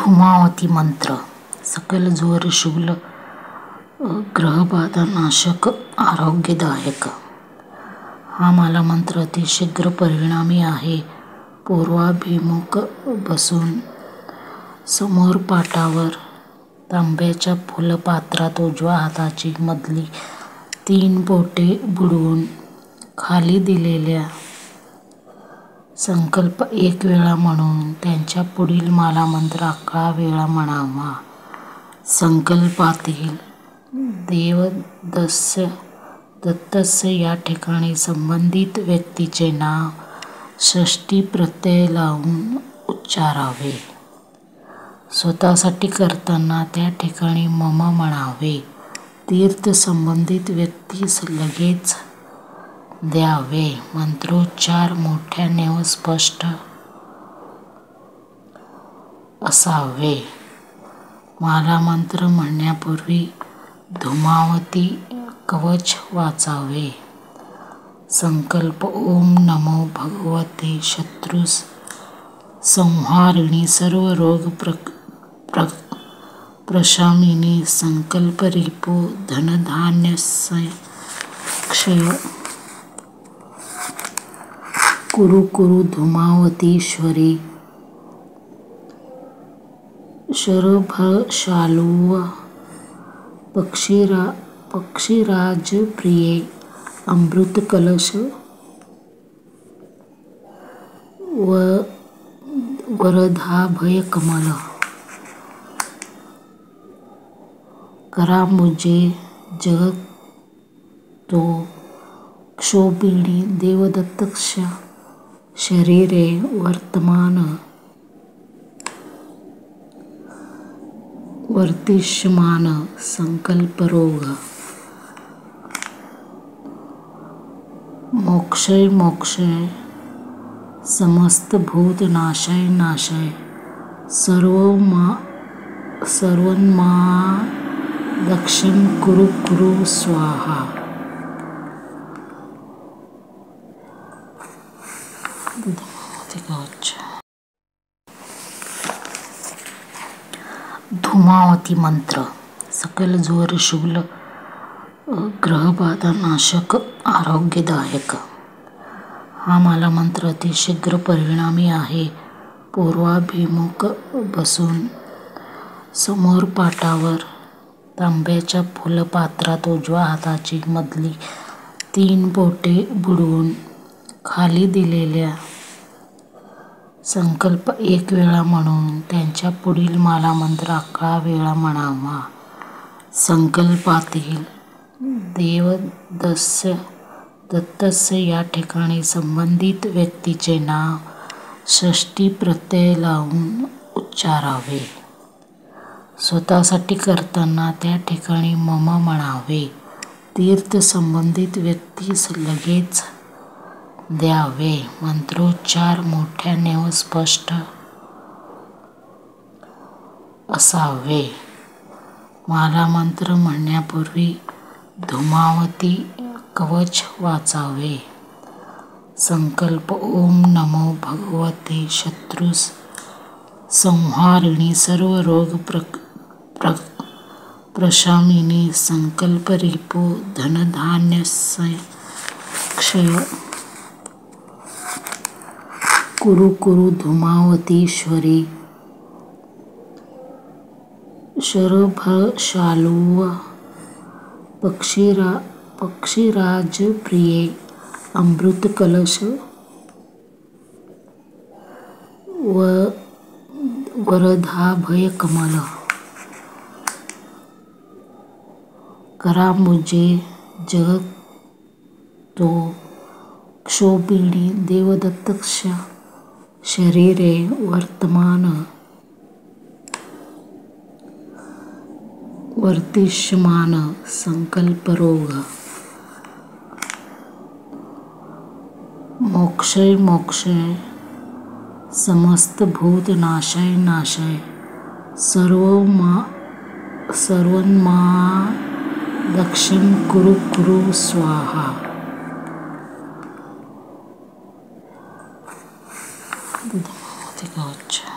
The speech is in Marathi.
धूमावती मंत्र सकल जोर शूल ग्रहबाधा नाशक आरोग्यदायक। हा मला मंत्र अतिशीघ्र परिणामी आहे। पूर्वाभिमुख बसून समोर पाटावर तांब्याच्या फुलपात्रात उजव्या हाताची मधली 3 बोटे बुडवून खाली दिलेला संकल्प 1 वेळा म्हणून त्यांच्या पुढील मला मंत्र 11 वेळा म्हणावा। संकल्पातील देवदत्तस्य या ठिकाणी संबंधित व्यक्तीचे नाव षष्ठी प्रत्यय लावून उच्चारावे। स्वतःसाठी करताना त्या ठिकाणी मम म्हणावे। तीर्थ संबंधित व्यक्तीस लगेच द्यावे। मंत्रोच्चार मोठ्याने व स्पष्ट असावे। मला मंत्र म्हणण्यापूर्वी धूमावती कवच वाचावे। संकल्प ओम नमो भगवते शत्रुस संहारिणी सर्व रोग प्रशामिनी संकल्प रिपो धनधान्य क्षय कुरु कुरु धूमावतीश्वरी शरभशालुव पक्षीराज प्रिये अमृत कलश वरदाभय कमल करा मुझे जगतो क्षोभिणी देवदत्तस्य शरीरे वर्तिष्यमान संकल्परोग मोक्षय मोक्षय समस्त भूत नाशय नाशय सर्वन्मा दक्षिण कुरु कुरु स्वाहा। धूमावती मंत्र सकल जोर शूल ग्रहबाधा नाशक आरोग्यदायक। हा मला मंत्र अतिशीघ्र परिणामी आहे। पूर्वाभिमुख बसून समोर पाटावर तांब्याच्या फुलपात्रात उजव्या हाताची मधली 3 बोटे बुडवून खाली दिलेला संकल्प 1 वेळा म्हणून त्यांच्या पुढील मला मंत्र 11 वेळा म्हणावा। संकल्पातील देवदत्तस्य या ठिकाणी संबंधित व्यक्तीचे नाव षष्ठी प्रत्यय लावून उच्चारावे। स्वतःसाठी करताना त्या ठिकाणी मम म्हणावे। तीर्थ संबंधित व्यक्तीस लगेच द्यावे। मंत्रोच्चार मोठ्याने व स्पष्ट असावे। मला मंत्र म्हणण्यापूर्वी धूमावती कवच वाचावे। संकल्प ओम नमो भगवते शत्रुस संहारिणी सर्व रोग प्रशामिनी संकल्प रिपो धनधान्य क्षय कुरु कुरु धूमावतीश्वरी शरभशालुव पक्षीराज प्रिये अमृत कलश वरदाभय कमल करा मुझे जगतो क्षोभिणी देवदत्तस्य शरीरे वर्तिष्यमान संकल्परोग मोक्षय मोक्षय समस्त भूत नाशय नाशय सर्वन्मा दक्षिण कुरु कुरु स्वाहा। अच्छा